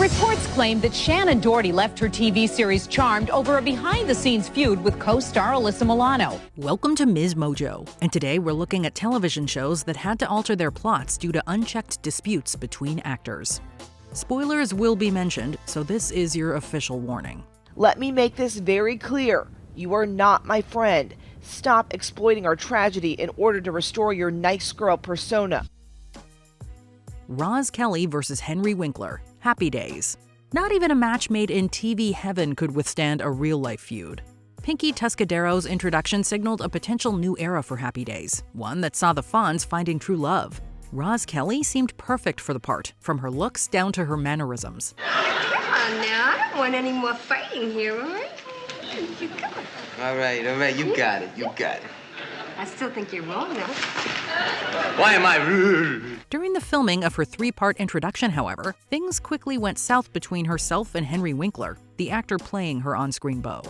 Reports claim that Shannon Doherty left her TV series Charmed over a behind-the-scenes feud with co-star Alyssa Milano. Welcome to MsMojo, and today we're looking at television shows that had to alter their plots due to unchecked disputes between actors. Spoilers will be mentioned, so this is your official warning. Let me make this very clear. You are not my friend. Stop exploiting our tragedy in order to restore your nice girl persona. Roz Kelly versus Henry Winkler. Happy Days. Not even a match made in TV heaven could withstand a real-life feud. Pinky Tuscadero's introduction signaled a potential new era for Happy Days, one that saw the Fonz finding true love. Roz Kelly seemed perfect for the part, from her looks down to her mannerisms. Come on now, I don't want any more fighting here, all right? All right, you got it. I still think you're wrong, though. Why am I rude? During the filming of her three-part introduction, however, things quickly went south between herself and Henry Winkler, the actor playing her on-screen beau.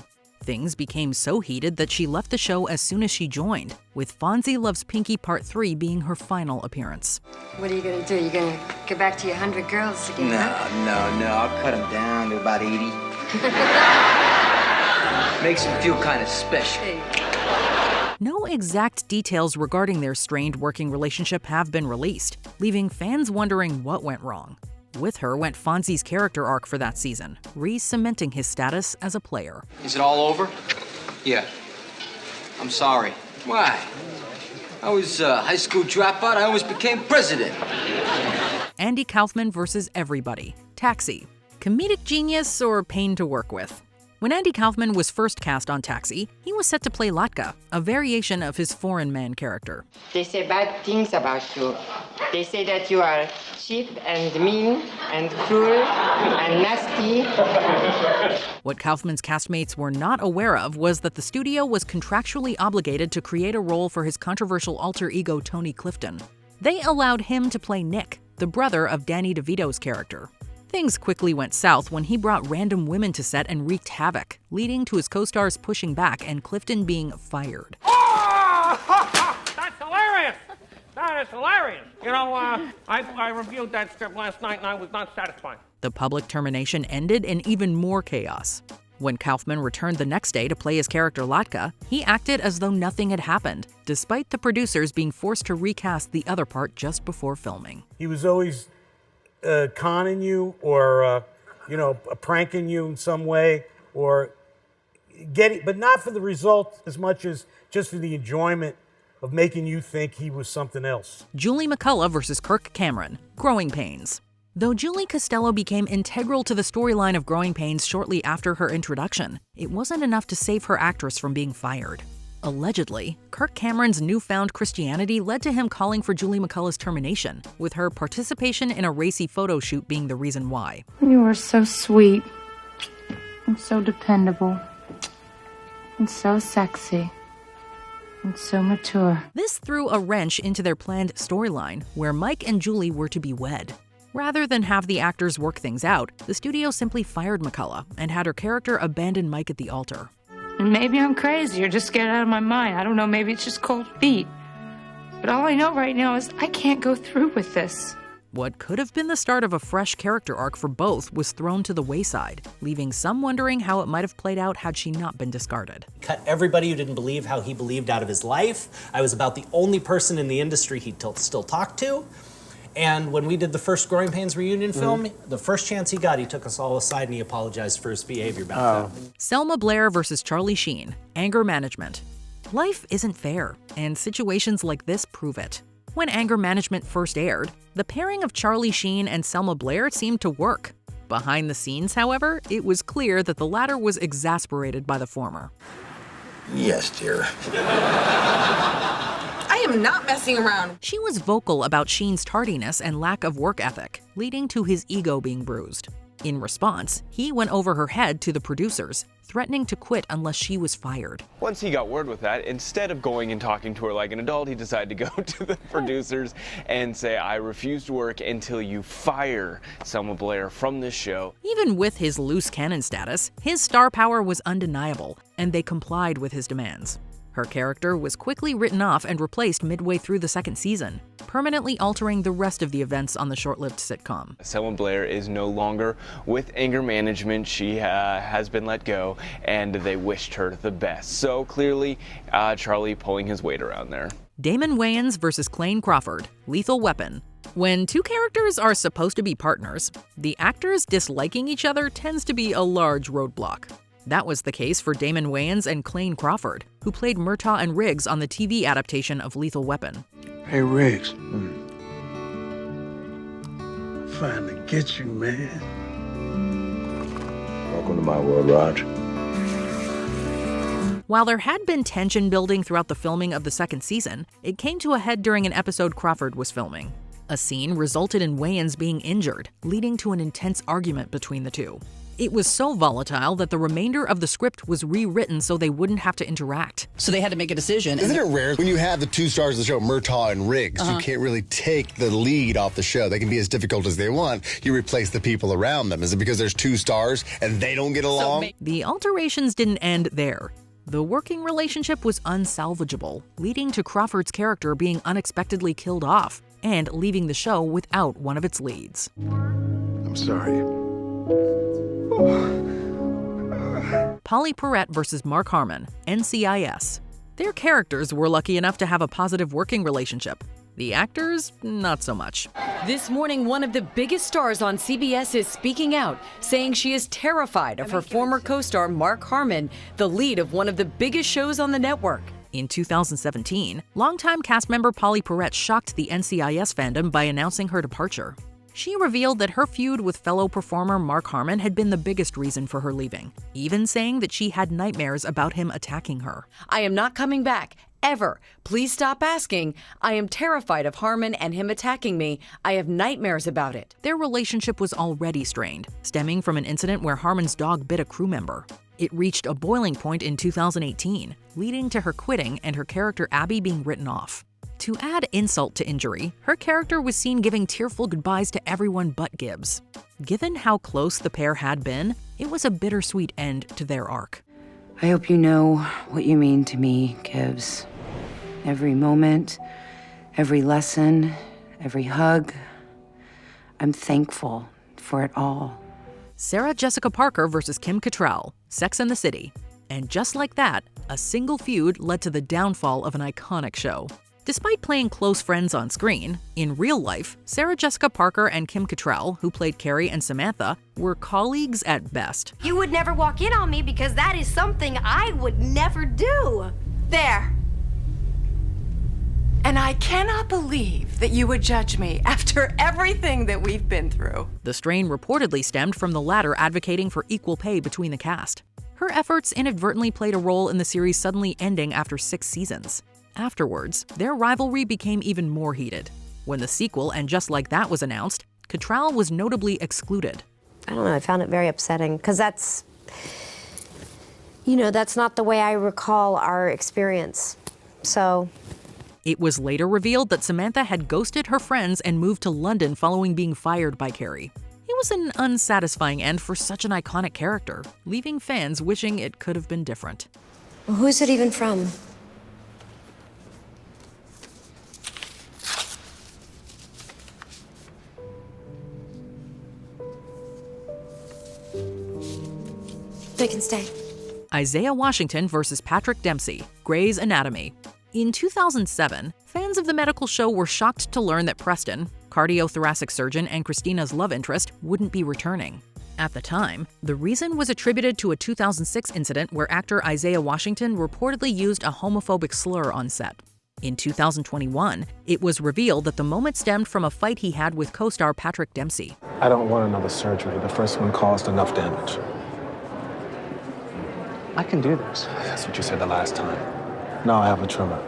Things became so heated that she left the show as soon as she joined, with Fonzie Loves Pinky Part 3 being her final appearance. What are you gonna do? You gonna go back to your 100 girls again? No, I'll cut them down to about 80. Makes them feel kind of special. No exact details regarding their strained working relationship have been released, leaving fans wondering what went wrong. With her went Fonzie's character arc for that season, re-cementing his status as a player. Is it all over? Yeah. I'm sorry. Why? I was a high school dropout. I almost became president. Andy Kaufman versus Everybody. Taxi. Comedic genius or pain to work with? When Andy Kaufman was first cast on Taxi, he was set to play Latka, a variation of his foreign man character. They say bad things about you. They say that you are cheap and mean and cruel and nasty. What Kaufman's castmates were not aware of was that the studio was contractually obligated to create a role for his controversial alter ego Tony Clifton. They allowed him to play Nick, the brother of Danny DeVito's character. Things quickly went south when he brought random women to set and wreaked havoc, leading to his co-stars pushing back and Clifton being fired. Oh! That's hilarious! That is hilarious! You know, I reviewed that script last night and I was not satisfied. The public termination ended in even more chaos. When Kaufman returned the next day to play his character Latka, he acted as though nothing had happened, despite the producers being forced to recast the other part just before filming. He was always conning you or, pranking you in some way or but not for the result as much as just for the enjoyment of making you think he was something else. Julie McCulla versus Kirk Cameron. Growing Pains. Though Julie Costello became integral to the storyline of Growing Pains shortly after her introduction, it wasn't enough to save her actress from being fired. Allegedly, Kirk Cameron's newfound Christianity led to him calling for Julie McCulla's termination, with her participation in a racy photo shoot being the reason why. You are so sweet, and so dependable, and so sexy, and so mature. This threw a wrench into their planned storyline, where Mike and Julie were to be wed. Rather than have the actors work things out, the studio simply fired McCulla and had her character abandon Mike at the altar. And maybe I'm crazy or just scared out of my mind. I don't know, maybe it's just cold feet. But all I know right now is I can't go through with this. What could have been the start of a fresh character arc for both was thrown to the wayside, leaving some wondering how it might have played out had she not been discarded. Cut everybody who didn't believe how he believed out of his life. I was about the only person in the industry he'd still talk to. And when we did the first Growing Pains reunion film, the first chance he got, he took us all aside and he apologized for his behavior back then. Selma Blair versus Charlie Sheen. Anger management. Life isn't fair, and situations like this prove it. When Anger Management first aired, the pairing of Charlie Sheen and Selma Blair seemed to work. Behind the scenes, however, it was clear that the latter was exasperated by the former. Yes, dear. I am not messing around. She was vocal about Sheen's tardiness and lack of work ethic, leading to his ego being bruised. In response, he went over her head to the producers, threatening to quit unless she was fired. Once he got word with that, instead of going and talking to her like an adult, he decided to go to the producers and say, I refuse to work until you fire Selma Blair from this show. Even with his loose cannon status, his star power was undeniable, and they complied with his demands. Her character was quickly written off and replaced midway through the second season, permanently altering the rest of the events on the short-lived sitcom. Selma Blair is no longer with anger management. She has been let go, and they wished her the best. So clearly, Charlie pulling his weight around there. Damon Wayans versus Clayne Crawford, Lethal Weapon. When two characters are supposed to be partners, the actors disliking each other tends to be a large roadblock. That was the case for Damon Wayans and Clayne Crawford, who played Murtaugh and Riggs on the TV adaptation of Lethal Weapon. Hey, Riggs. Finally get you, man. Welcome to my world, Raj. While there had been tension building throughout the filming of the second season, it came to a head during an episode Crawford was filming. A scene resulted in Wayans being injured, leading to an intense argument between the two. It was so volatile that the remainder of the script was rewritten so they wouldn't have to interact. So they had to make a decision. Isn't it rare when you have the two stars of the show, Murtaugh and Riggs, you can't really take the lead off the show. They can be as difficult as they want. You replace the people around them. Is it because there's two stars and they don't get along? The alterations didn't end there. The working relationship was unsalvageable, leading to Crawford's character being unexpectedly killed off and leaving the show without one of its leads. I'm sorry. Pauley Perrette versus Mark Harmon, NCIS. Their characters were lucky enough to have a positive working relationship. The actors, not so much. This morning, one of the biggest stars on CBS is speaking out, saying she is terrified of her former co-star Mark Harmon, the lead of one of the biggest shows on the network. In 2017, longtime cast member Pauley Perrette shocked the NCIS fandom by announcing her departure. She revealed that her feud with fellow performer Mark Harmon had been the biggest reason for her leaving, even saying that she had nightmares about him attacking her. I am not coming back, ever. Please stop asking. I am terrified of Harmon and him attacking me. I have nightmares about it. Their relationship was already strained, stemming from an incident where Harmon's dog bit a crew member. It reached a boiling point in 2018, leading to her quitting and her character Abby being written off. To add insult to injury, her character was seen giving tearful goodbyes to everyone but Gibbs. Given how close the pair had been, it was a bittersweet end to their arc. I hope you know what you mean to me, Gibbs. Every moment, every lesson, every hug. I'm thankful for it all. Sarah Jessica Parker versus Kim Catrell, Sex and the City. And just like that, a single feud led to the downfall of an iconic show. Despite playing close friends on screen, in real life, Sarah Jessica Parker and Kim Catrell, who played Carrie and Samantha, were colleagues at best. You would never walk in on me because that is something I would never do. There. And I cannot believe that you would judge me after everything that we've been through. The strain reportedly stemmed from the latter advocating for equal pay between the cast. Her efforts inadvertently played a role in the series suddenly ending after 6 seasons. Afterwards, their rivalry became even more heated. When the sequel and Just Like That was announced, Catrell was notably excluded. I don't know, I found it very upsetting because that's not the way I recall our experience. So. It was later revealed that Samantha had ghosted her friends and moved to London following being fired by Carrie. It was an unsatisfying end for such an iconic character, leaving fans wishing it could have been different. Well, who's it even from? They can stay. Isaiah Washington versus Patrick Dempsey, Grey's Anatomy. In 2007, fans of the medical show were shocked to learn that Preston, cardiothoracic surgeon and Christina's love interest, wouldn't be returning. At the time, the reason was attributed to a 2006 incident where actor Isaiah Washington reportedly used a homophobic slur on set. In 2021, it was revealed that the moment stemmed from a fight he had with co-star Patrick Dempsey. I don't want another surgery. The first one caused enough damage. I can do this. That's what you said the last time. Now I have a tremor.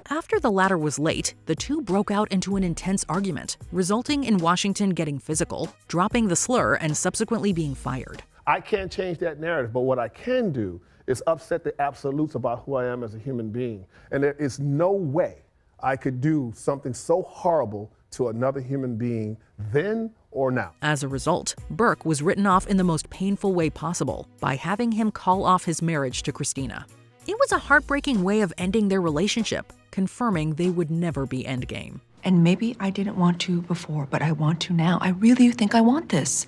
After the latter was late, the two broke out into an intense argument, resulting in Washington getting physical, dropping the slur, and subsequently being fired. I can't change that narrative, but what I can do is upset the absolutes about who I am as a human being. And there is no way I could do something so horrible to another human being then or now. As a result, Burke was written off in the most painful way possible by having him call off his marriage to Christina. It was a heartbreaking way of ending their relationship, confirming they would never be endgame. And maybe I didn't want to before, but I want to now. I really think I want this.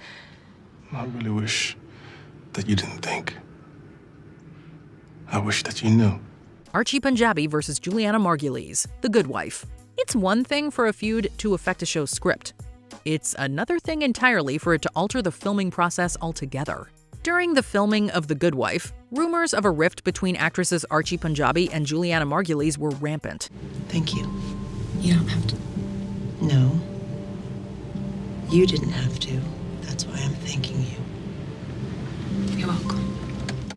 I really wish that you didn't think. I wish that you knew. Archie Punjabi versus Juliana Margules, The Good Wife. It's one thing for a feud to affect a show's script. It's another thing entirely for it to alter the filming process altogether. During the filming of The Good Wife, rumors of a rift between actresses Archie Punjabi and Juliana Margules were rampant. Thank you. You don't have to. No. You didn't have to. That's why I'm thanking you. You're welcome.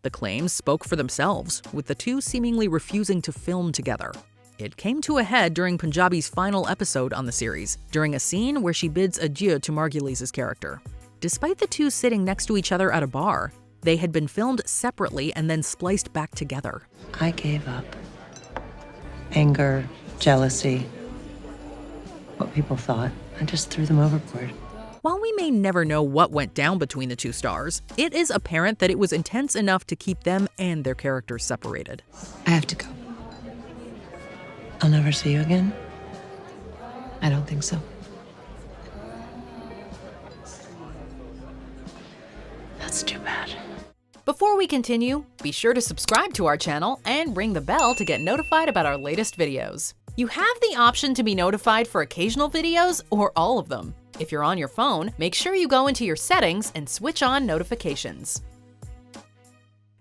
The claims spoke for themselves, with the two seemingly refusing to film together. It came to a head during Punjabi's final episode on the series, during a scene where she bids adieu to Margules' character. Despite the two sitting next to each other at a bar, they had been filmed separately and then spliced back together. I gave up. Anger, jealousy, what people thought. I just threw them overboard. While we may never know what went down between the two stars, it is apparent that it was intense enough to keep them and their characters separated. I have to go. I'll never see you again? I don't think so. That's too bad. Before we continue, be sure to subscribe to our channel and ring the bell to get notified about our latest videos. You have the option to be notified for occasional videos or all of them. If you're on your phone, make sure you go into your settings and switch on notifications.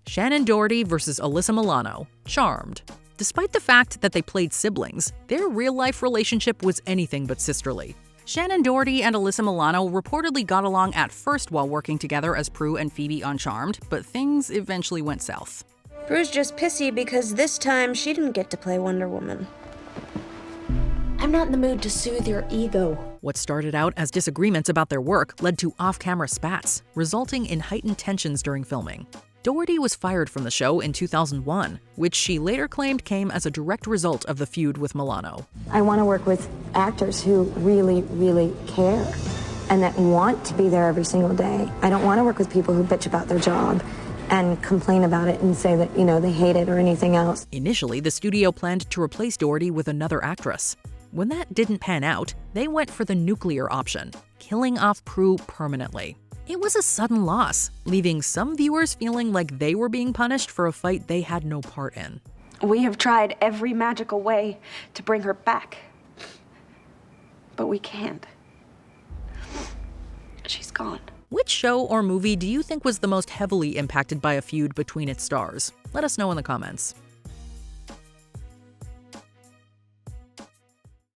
Shannon Doherty versus Alyssa Milano, Charmed. Despite the fact that they played siblings, their real-life relationship was anything but sisterly. Shannon Doherty and Alyssa Milano reportedly got along at first while working together as Prue and Phoebe on Charmed, but things eventually went south. Prue's just pissy because this time she didn't get to play Wonder Woman. I'm not in the mood to soothe your ego. What started out as disagreements about their work led to off-camera spats, resulting in heightened tensions during filming. Doherty was fired from the show in 2001, which she later claimed came as a direct result of the feud with Milano. I want to work with actors who really, really care and that want to be there every single day. I don't want to work with people who bitch about their job and complain about it and say that, they hate it or anything else. Initially, the studio planned to replace Doherty with another actress. When that didn't pan out, they went for the nuclear option, killing off Prue permanently. It was a sudden loss, leaving some viewers feeling like they were being punished for a fight they had no part in. We have tried every magical way to bring her back, but we can't. She's gone. Which show or movie do you think was the most heavily impacted by a feud between its stars? Let us know in the comments.